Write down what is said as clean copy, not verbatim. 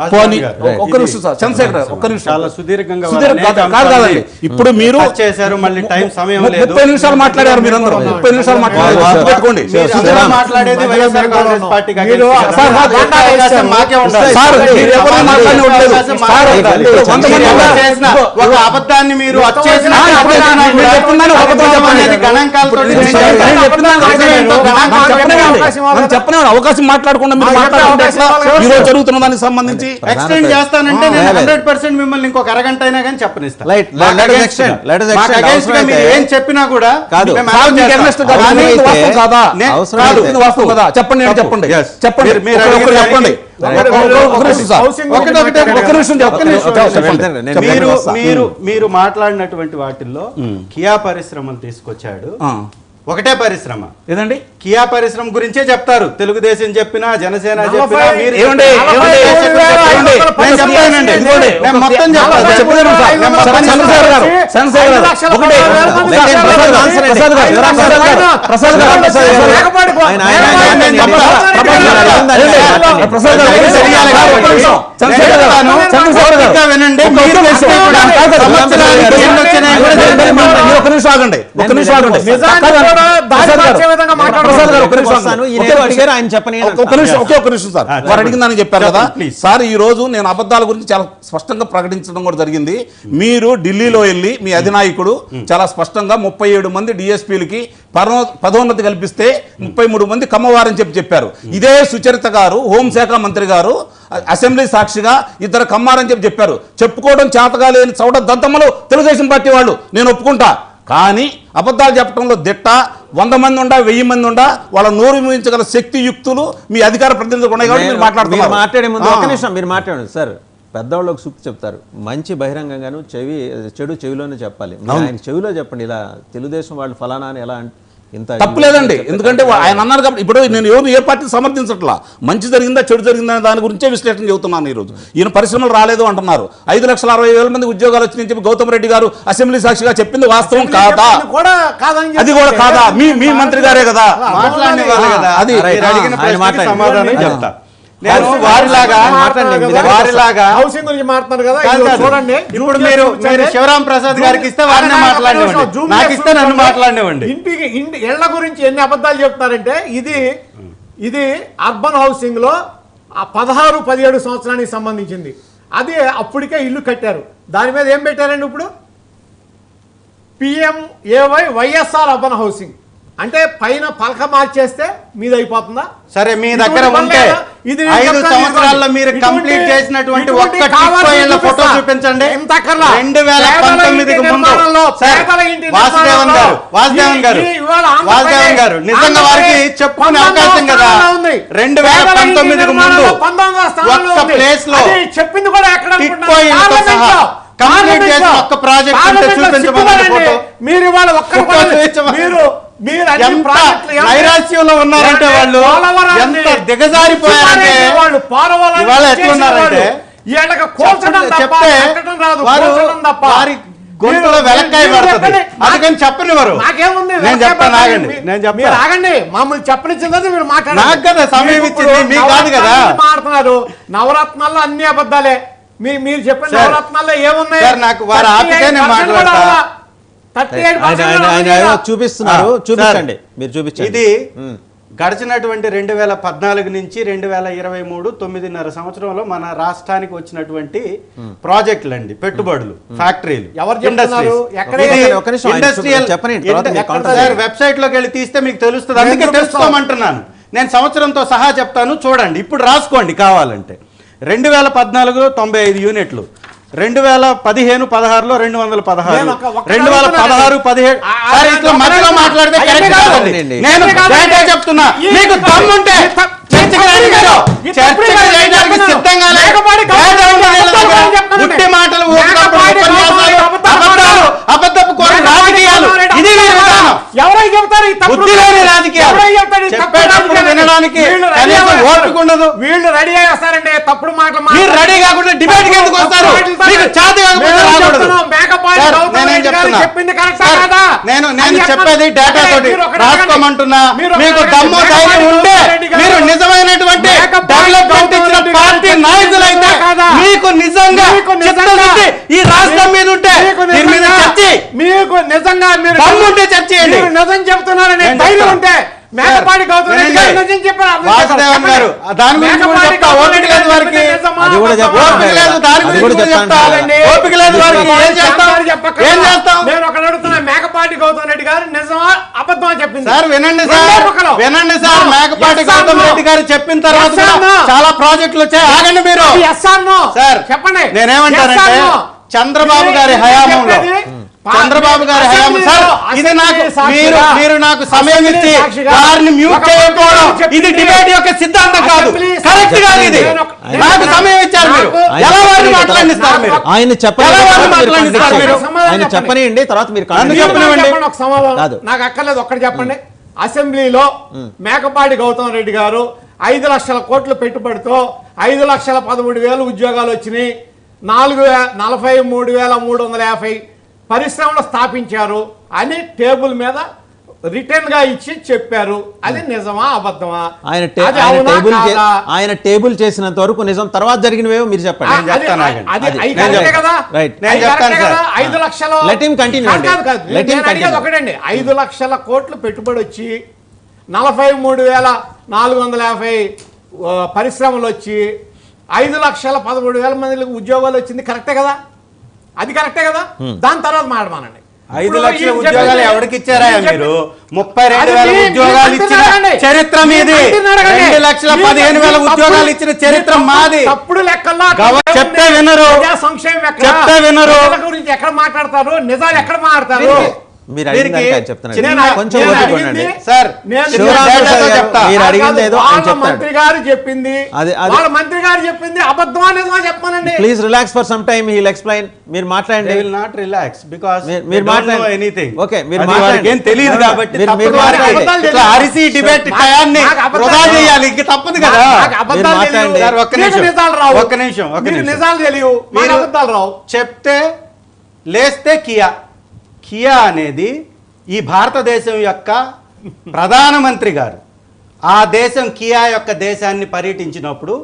ఒక్క నిమిషం సార్, చంద్రశేఖర్ ఒక్క నిమిషం. చాలా సుదీర్ఘంగా కాదండి. ఇప్పుడు మీరు చేశారు, మళ్ళీ టైం సమయం లేదు. 30 నిమిషాలు మాట్లాడారు మీరు అందరూ. 30 నిమిషాలు మాట్లాడారు. పెట్టుకోండి. మాట్లాడేది వైఎస్ఆర్ కాంగ్రెస్ పార్టీకి ఒక అబద్ధాన్ని మీరు చెప్పిన అవకాశం మాట్లాడకుండా మీరు మాట్లాడుకుంటే ఈరోజు జరుగుతున్న దానికి సంబంధించి ఎక్స్టెండ్ చేస్తానంటే నేను 100% మిమ్మల్ని ఇంకొక అరగంట అయినా కానీ చెప్పనిస్తాను. ఏం చెప్పినా కూడా చెప్పండి చెప్పండి మీరు మాట్లాడినటువంటి వాటిల్లో కియా పరిశ్రమలు తీసుకొచ్చాడు. ఒకటే పరిశ్రమ ఏదండి? కియా పరిశ్రమ గురించే చెప్తారు. తెలుగుదేశం చెప్పినా, జనసేన చెప్పినా, అడిగిందని చెప్పారు కదా సార్. ఈ రోజు నేను అబద్ధాల గురించి చాలా స్పష్టంగా ప్రకటించడం కూడా జరిగింది. మీరు ఢిల్లీలో వెళ్ళి మీ అధినాయకుడు చాలా స్పష్టంగా 37 మంది డిఎస్పీలకి పదోన్నతి కల్పిస్తే 33 మంది కమ్మవారని చెప్పారు. ఇదే సుచరిత గారు, హోంశాఖ మంత్రి గారు అసెంబ్లీ సాక్షిగా 2 కమ్మారని చెప్పారు. చెప్పుకోవడం చేతగా లేని చౌడ దద్దమ్మలు తెలుగుదేశం పార్టీ వాళ్ళు, నేను ఒప్పుకుంటా. కానీ అబద్ధాలు చెప్పడంలో దిట్ట 100 మంది ఉండా 1000 మంది ఉండా వాళ్ళ నోరు మూయించగల శక్తి యుక్తులు మీ అధికార ప్రతినిధులు ఉన్నాయి కాబట్టి మీరు మాట్లాడుతున్నారు. మాట్లాడే ముందు ఒక నిమిషం మీరు మాట్లాడండి సార్. పెద్దవాళ్ళకి సూక్తి చెప్తారు, మంచి బహిరంగంగాను చెడు చెవిలోనే చెప్పాలి. ఆయన చెవిలో చెప్పండి, ఇలా తెలుగుదేశం వాళ్ళు ఫలానా అని ఎలా తప్పులేదండి. ఎందుకంటే ఆయన అన్నారు కాబట్టి. ఇప్పుడు నేను ఎవరు ఏ పార్టీని సమర్థించట్లా. మంచి జరిగిందా చెడు జరిగిందా దాని గురించే విశ్లేషణ చెబుతున్నాను. ఈరోజు ఈయన పరిశ్రమలు రాలేదు అంటున్నారు. 5,60,000 మంది ఉద్యోగాలు వచ్చినాయని చెప్పి గౌతమ్ రెడ్డి గారు అసెంబ్లీ సాక్షిగా చెప్పింది వాస్తవం కాదా? అది కూడా కాదా? మీ మంత్రి గారే కదా అది సమాధానం చెప్తా. నేను వారిలాగా హౌసింగ్ గురించి మాట్లాడుతున్నారు కదా, చూడండి. ఇప్పుడు మీరు శివరాం ప్రసాద్ గారికి ఇస్తే వారిని మాట్లాడినవ్వండి, నాకు ఇస్తే నన్ను మాట్లాడినవ్వండి. ఇళ్ల గురించి ఎన్ని అబద్ధాలు చెప్తున్నారంటే ఇది అర్బన్ హౌసింగ్ లో 16-17 సంవత్సరానికి సంబంధించింది. అది అప్పటికే ఇల్లు కట్టారు. దాని మీద ఏం పెట్టారండి ఇప్పుడు? PMAY వైఎస్ఆర్ అర్బన్ హౌసింగ్ అంటే పైన పలక మార్చేస్తే మీద అయిపోతుందా? సరే, మీ దగ్గర ఉంటే 5 సంవత్సరాల్లో మీరు కంప్లీట్ చేసినటువంటి ఒక్క ఫోటో చూపించండి. 2019కి ముందు వాసుదేవన్ గారు నిజంగా వారికి చెప్పుకునే అవకాశం కదా. 2019కి ముందు ఒక్క ప్లేస్ లో చెప్పింది కూడా కంప్లీట్ చేసిన ఒక్క ప్రాజెక్ట్ ఉంటే చూపించమని ఫోటో. మీరు ఇవాళ నైరాశ్యంలో ఉన్నారంటే వాళ్ళు ఎంత దిగజారిపోయారంటే ఇవాళ ఎట్లున్నారంటే చెప్తే వారి గొంతులో వెలక్కాయ పడుతుంది. అందుకని చెప్పనివారు. నేను చెప్తాను, ఆగండి. మామూలు చెప్పనిచ్చింది మీరు మాట్లాడారు. నాకు కదా సమయం ఇచ్చింది, మీకు కాదు కదా. మాట్లాడుతున్నారు. నవరత్నాల్లో అన్ని అబద్ధాలే. మీరు చెప్పిన నవరత్నాల్లో ఏమున్నాయి? నాకు వారు ఆపితేనే మాట్లాడతా. చూపిస్తున్నారు, చూపించండి, మీరు చూపించండి. ఇది గడిచినటువంటి 2014 నుంచి 2023 9.5 సంవత్సరంలో మన రాష్ట్రానికి వచ్చినటువంటి ప్రాజెక్టులు అండి, పెట్టుబడులు, ఫ్యాక్టరీలు, వెబ్సైట్ లోకి వెళ్ళి తీస్తే మీకు తెలుస్తుంది. అందుకే తెలుసుకోమంటున్నాను. నేను సంవత్సరంతో సహా చెప్తాను, చూడండి. ఇప్పుడు రాసుకోండి కావాలంటే. 2014 95 యూనిట్లు, 2015-16లో 216, 2016-17 ఇట్లా మధ్యలో మాట్లాడితే కరెక్ట్ కాదండి. నేను చెప్తున్నా, మీకు దమ్ముంటే సిద్ధంగా ఉట్టి మాటలు, అబద్ధపు రాజకీయాలు, ఇది ఎవరైనా చెప్తారు బుద్ధి లేని రాజకీయాలు చెప్పేటప్పుడు వినడానికి ఓపిక ఉండదు. వీళ్ళు రెడీ అయ్యేస్తారండి తప్పుడు మాటలు మీరు రెడీ కాకుండా డిబేట్ కి ఎందుకు వస్తారు? మీకు చేత కాకపోతే రాకూడదు. నేనేం చెప్తున్నా? నేను చెప్పేది డేటా తోటి రాసుకోమంటున్నా. మీకు దమ్ము ధైర్యం ఉంటే మీరు నిజమైనటువంటి డెవలప్మెంట్ ఇచ్చిన పార్టీ నాయకులైతే మీకు నిజంగా చిత్తశుద్ధి ఈ రాష్ట్రం మీద ఉంటే దీని మీద చర్చ, మీకు నిజంగా మీరు దమ్ము ఉంటే చర్చ చేయండి. నిజం చెప్తున్నారని ధైర్యం ఉంటే మేకపాటి గౌతమ్ రెడ్డి గారు నిజం చెప్పారు. వాసుదేవన్ గారు దాని గురించి కూడా చెప్తా. ఓపిక లేదు వారికి, అది కూడా చెప్పాలి. ఓపిక లేదు, దాని అది గురించి కూడా కూడా చెప్తా. చెప్పాలి. ఓపిక లేదు వారికి, ఏం చేస్తాం? ఏం చేస్తాం? నేను ఒకటి అడుగుతున్నా, మేకపాటి గౌతమ్ రెడ్డి గారు నిజమా అబద్ధం అని చెప్పింది సార్ వినండి రెండే సార్, పక్కలో. వినండి sir. Mekapati Yes or Gautham no? Reddy గారు చెప్పిన తర్వాత Yes or కూడా no? చాలా ప్రాజెక్టులు వచ్చాయి. ఆగండి మీరు Yes or no? సార్. చెప్పండి. నేనేమంటానంటే Yes or no? చంద్రబాబు గారి హయాంలో, చంద్రబాబు గారి హయాం సార్, ఇది నాకు మీరు నాకు సమయం ఇచ్చి వారిని మ్యూట్ చేయకపోవడం ఇది డిబేట్ యొక్క సిద్ధాంతం కాదు, కరెక్ట్ కాదు. ఇది నాకు సమయం ఇచ్చారు మీరు, ఎలా వారిని మాట్లాడిస్తారు మీరు? ఆయన ఆయన చెప్పనియండి, తర్వాత మీరు చెప్పండి ఒక సమాధానం. కాదు. నాకు అక్కర్లేదు, ఒక్కటి చెప్పండి. అసెంబ్లీలో మేకపాటి గౌతమ్ రెడ్డి గారు 5 లక్షల కోట్ల పెట్టుబడితో 5,13,000 ఉద్యోగాలు వచ్చినాయి, 43,350 పరిశ్రమలు స్థాపించారు అని టేబుల్ మీద రిటర్న్ గా ఇచ్చి చెప్పారు. అది నిజమా అబద్ధమా? ఆయన టేబుల్ చేసినంత వరకు నిజం, తర్వాత జరిగినవేవో మీరు చెప్పండి. ఒకటండి, 5 లక్షల కోట్లు పెట్టుబడి వచ్చి 43,450 పరిశ్రమలు వచ్చి 5,13,000 మందికి ఉద్యోగాలు వచ్చింది. కరెక్టే కదా? అది కరెక్టే కదా? దాని తర్వాత మాట్లాడమానండి. 5 లక్షల ఉద్యోగాలు ఎవరికి ఇచ్చారా మీరు? 32,000 ఉద్యోగాలు ఇచ్చిన చరిత్ర మీది. 2,15,000 ఉద్యోగాలు ఇచ్చిన చరిత్ర మాది. తప్పుడు లెక్కల్లో చెప్తే వినరు, సంక్షేమం చెప్తే వినరు, గురించి ఎక్కడ మాట్లాడతారు, నిజాలు ఎక్కడ మాట్లాడతారు? మీరు అడిగింది కొంచెం సార్, మంత్రి గారు చెప్పింది మంత్రి గారు చెప్పింది అబద్ధమా నిజమా చెప్పానండి. Please relax for some time, he will explain. మీరు మాట్లాడండి. విల్ నాట్ రిలాక్స్ బికాజ్ మీరు మాట్లాడండి ఎనీథింగ్. ఓకే, మీరు మాట్లాడండి. ఏం తెలియదు కాబట్టి ఇట్లా అరిసి డిబేట్ టయాన్ని వృధా చేయాలి, ఇంక తప్పదు కదా. ఒక్క నిమిషం నిజాలు తెలియవు, అబద్ధాలు రావు. చెప్తే లేస్తే కియా అనేది ఈ భారతదేశం యొక్క ప్రధానమంత్రి గారు ఆ దేశం కియా యొక్క దేశాన్ని పర్యటించినప్పుడు